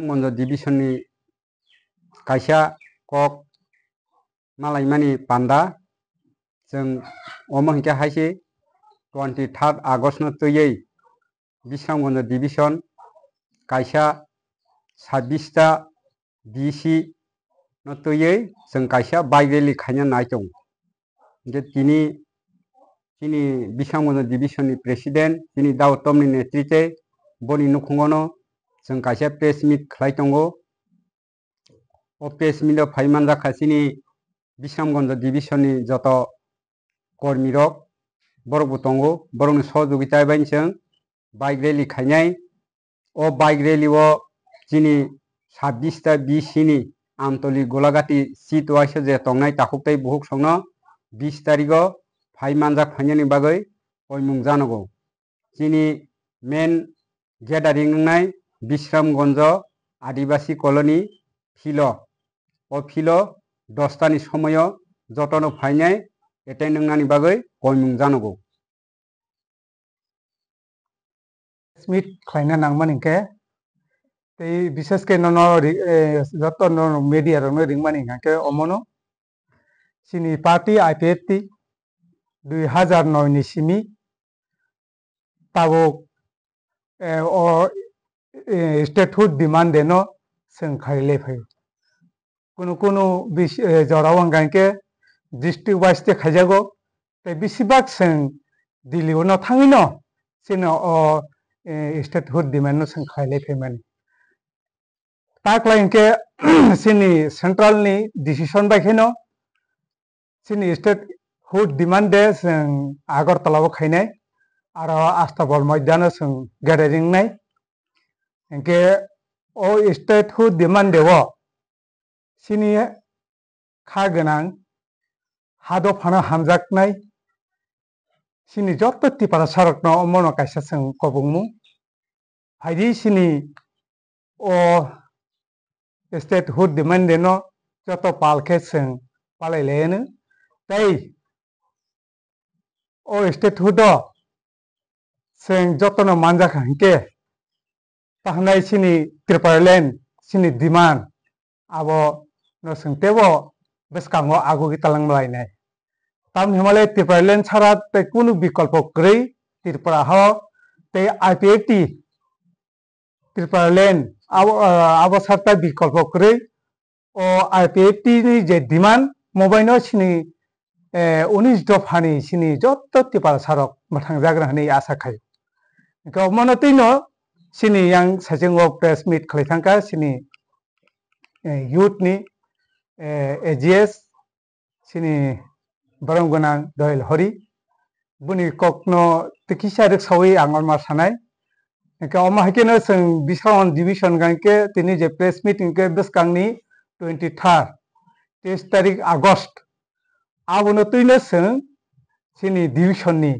Mando division ni kaisa kok malaimani panda जों omo hingke haise 23 August no tui Bisramgঞ্জ division kaisa 26 ta BC no tui जों kaisa bike rally khaina naitong je tini Bisramgঞ্জ division ni president tini Dao Tomni netrite boni nukhungono जों kaisa press meet khlai tongo o press meet o phaimanja khasini Bisramgঞ্জ division ni joto kormi rok borok bo tongo borok ni sohjogita bai chang bike rally khainai o bike rally o chini 26 ta BC ni Amtoli Golagati seat wise je tongnai takuktai buhuk songno 20 tarikh o phaimanja phainani bagoi oimung janogo chini main gathering nai Bisramgঞ্জ Adibasi colony philo o philo 10 ta ni somoyo jotono phainai etai nungnani bagoi oimung janogo Smith khlaina nangmani ke tei bishes ke nono joto no media rok no ringmani ke omono sini party IPFT 2009 ni simi tabuk o statehood demand no seng khaile phai kuno jorao angke district wise te khaijago tei bisibak seng Delhi no thangino sino o statehood demand no seng khaile phai mani taklain ke sini central ni decision bai kheno sini statehood demand de seng Agartala o khainai aro Astabol Maidano seng gathering nai enke o statehood demand de o sini kha ganang hado phano hamjaknai sini joto tipara sarok no omono kaisa seng kobungmu haidi sini o statehood demand de no joto palkhe seng palailene tei o statehood o seng joto no manjak hingke tahnai sini Triparaland sini demand abo no seng tebo beskango agugi talang malainai tam himalaya Triparaland chara tei kunu bikolpo kwrwi Tripura ho tei IPFT Triparaland abo sarta bikolpo kwrwi o IPFT ni je demand mobile no sini 19 dophani sini joto Tripura sarok mwthangjagra hinui asa khai mono tino sini yang sajingo press meet khlai thangka sini youth ni AGS sini borong ganang Doyle Hori buni kokno tikisa rik sawi angorma sanai enke oma hakeno seng Bisramgঞ্জ division ganke tini je press meeting ke beskangni 23 tarikh August abono tuino seng sini division ni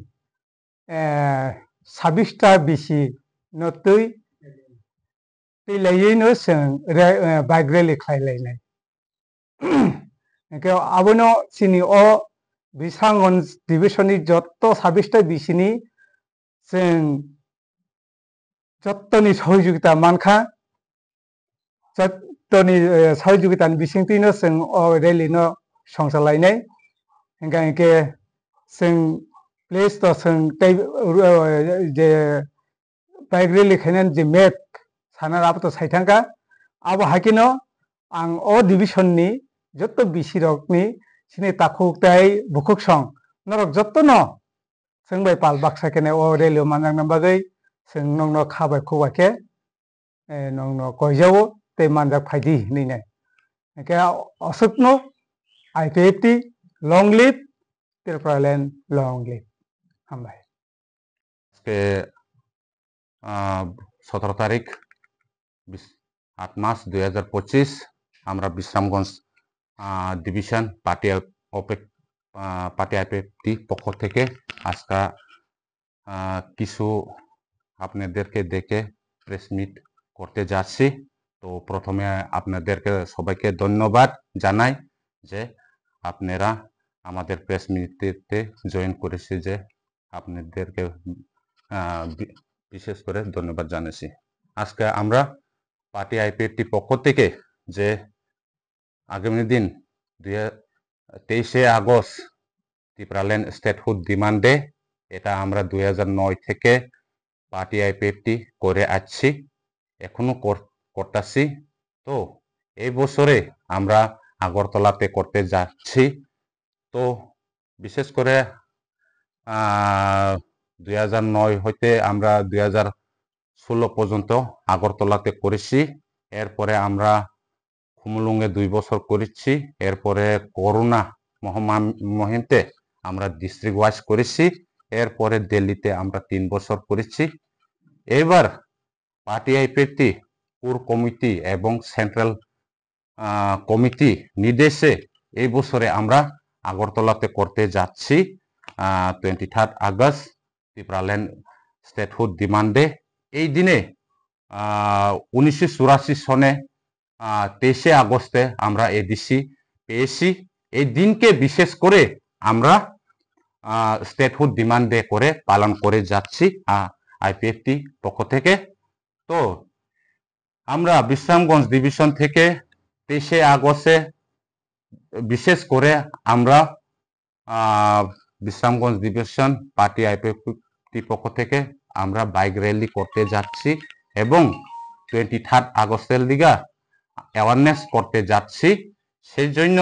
26 ta BC no tui laiyei no seng bike rally khlailainai enke abono sini o Bisramgঞ্জ division ni joto 26 ta BC ni seng jottoni sohojogita mankha jottoni sohojogita ni bisingtwi no seng o rally no songchalainai enke seng place to seng tei je bike rally khainani je map sana abo to saithangka abo hakino ang o division ni joto BC rok ni sini takuk tei bukuk song norok joto no seng bai pal baksa kene o rally o manjakna bagui seng nongno khabai khukbai khe nongno koijao tei manjak phaidi hinui nai enke asukno IPFT long live Triparaland long live hambai আজকে 17 তারিখ 8 মাস 2025 আমরা Bishramganj division party IPFT পক্ষ থেকে আজকে কিছু আপনাদেরকে দেখে press meet করতে যাচ্ছি তো প্রথমে আপনাদেরকে সবাইকে ধন্যবাদ জানাই যে আপনারা আমাদের প্রেস মিটে জয়েন করেছে যে আপনাদেরকে বিশেষ করে ধন্যবাদ জানাচ্ছি আজকে আমরা পার্টি আইপিএফটি পক্ষ থেকে যে আগামী দিন 23শে August Tripuraland statehood demand day, এটা আমরা 2009 থেকে পার্টি আইপিএফটি করে আসছি, এখনো করতেছি। তো এই বছরে আমরা আগরতলাতে করতে যাচ্ছি। তো বিশেষ করে 2009 হইতে আমরা 2016 পর্যন্ত আগরতলাতে করেছি। এরপরে আমরা খুমুলুঙে 2 বছর করেছি। এরপরে করোনা মহিমতে আমরা ডিস্ট্রিক্ট ওয়াইজ করেছি। এরপরে দিল্লিতে আমরা 3 বছর করেছি। এবার পার্টি আইপিএফটি কোর কমিটি এবং সেন্ট্রাল কমিটি নির্দেশে এই বছরে আমরা আগরতলাতে করতে যাচ্ছি 23 August Tripuraland statehood demand day. এই দিনে 1984 সনে 23শে আগস্টে আমরা এডিসি পেয়েছি। এই দিনকে বিশেষ করে আমরা স্টেটহুড ডিমান্ড ডে করে পালন করে যাচ্ছি আইপিএফটি পক্ষ থেকে। তো আমরা বিশ্রামগঞ্জ ডিভিশন থেকে 23শে আগস্টে বিশেষ করে আমরা বিশ্রামগঞ্জ ডিভিশন পার্টি আইপিএফটি পক্ষ থেকে আমরা বাইক র্যালি করতে যাচ্ছি এবং 23 আগস্টের দিকে অ্যাওয়ারনেস করতে যাচ্ছি। সেই জন্য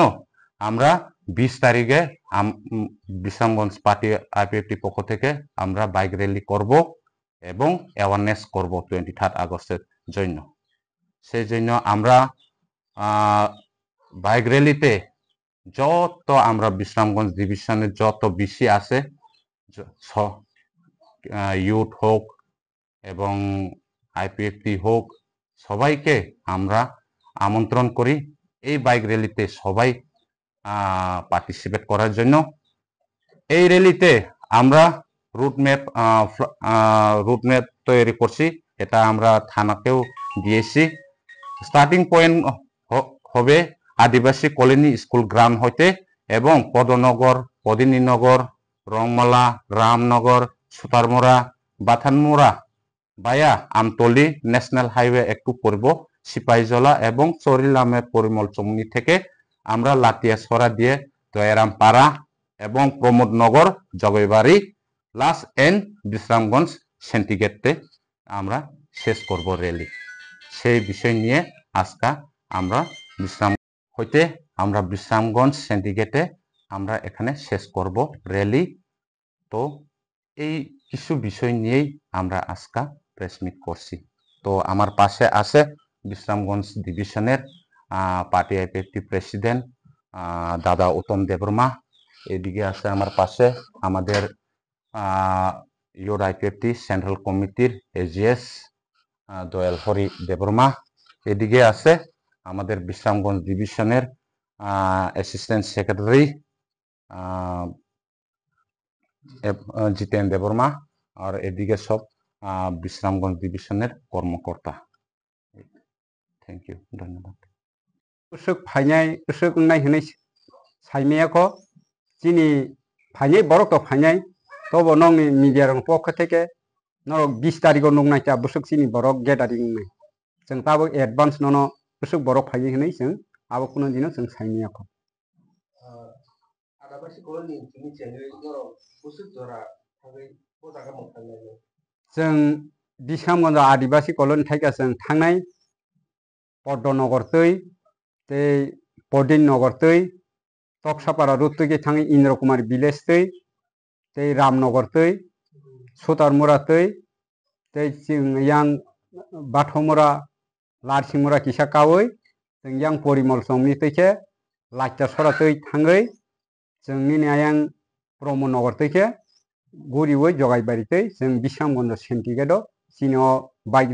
আমরা 20 তারিখে বিশ্রামগঞ্জ পার্টি আইপিএফটি পক্ষ থেকে আমরা বাইক র্যালি করব এবং অ্যাওয়ারনেস করব 23 আগস্টের জন্য। সেই জন্য আমরা বাইক র্যালিতে যত আমরা বিশ্রামগঞ্জ ডিভিশনের যত বেশি আছে ইউথ হোক এবং আইপিএফটি হোক, সবাইকে আমরা আমন্ত্রণ করি এই বাইক র্যালিতে সবাই পার্টিসিপেট করার জন্য। এই র্যালিতে আমরা রুটম্যাপ তৈরি করছি, এটা আমরা থানাকেও দিয়েছি। স্টার্টিং পয়েন্ট হবে আদিবাসী কলোনি স্কুল গ্রাউন্ড হইতে এবং পদনগর, পদিনীনগর, রংমালা, রামনগর, সুতারমোড়া, বাথানমোড়া বায়া আমতলি ন্যাশনাল হাইওয়ে একটু পূর্ব সিপাহীজলা এবং চরিলামের পরিমল চমনি থেকে আমরা লাতিয়াছড়া দিয়ে দয়ারামপাড়া এবং প্রমোদনগর, জগৈবাড়ি, লাস্ট এন্ড বিশ্রামগঞ্জ সেন্টিগেটে আমরা শেষ করব র্যালি। সেই বিষয় নিয়ে আজকে আমরা বিশ্রামগঞ্জ সেন্টিগেটে আমরা এখানে শেষ করব র্যালি। তো এই কিছু বিষয় নিয়েই আমরা আজকে প্রেস মিট করছি। তো আমার পাশে আছে বিশ্রামগঞ্জ ডিভিশনের পার্টি আইপিএফটি প্রেসিডেন্ট দাদা উত্তম দেববর্মা। এদিকে আছে আমার পাশে আমাদের ইউর আইপিএফটি সেন্ট্রাল কমিটির এজিএস দয়াল হরি দেববর্মা। এদিকে আছে আমাদের বিশ্রামগঞ্জ ডিভিশনের অ্যাসিস্ট্যান্ট সেক্রেটারি জিতেন দেববর্মা। আর এদিকে সব বিশ্রামগঞ্জ ডিভিশনের কর্মকর্তা। থ্যাংক ইউ, ধন্যবাদ। उसुक फाइनाय उसुक नायहनै साइमेयाखौ जिनि फाइनाय बरक तो फाइनाय तबो नंनि मिडिया रंग पक्ष থেকে नरक 20 तारिख नंग नायता बुसुक सिनि बरक गेदारिं नै जों ताबो एडभान्स ननो बुसुक बरक फाइनाय हनै जों आबो कुनो दिनो जों साइमेयाखौ आदाबासि कलोनि जोंनि चेनेल नरक बुसुक जरा थाङै बजागा मथांनाय जों बिसामगन्ज आदिबासि कलोनि थाइका जों थांनाय पद्मनगर तै ते पदिन नगर तै तकसापारा रुट तै थाङै इन्द्र कुमार विलेज तै रामनगर तै सुतारमुरा तै जों यां बाथौमुरा लारसिंमुरा किसा कावै जों यां परिमल समनि तैखे लाइटासरा तै थाङै जोंनि यां ब्रह्मनगर तैखे गुरिवै जगाइबारि तै जों बिसामगन्ज सेन्टिगेटआव सिनो बाइक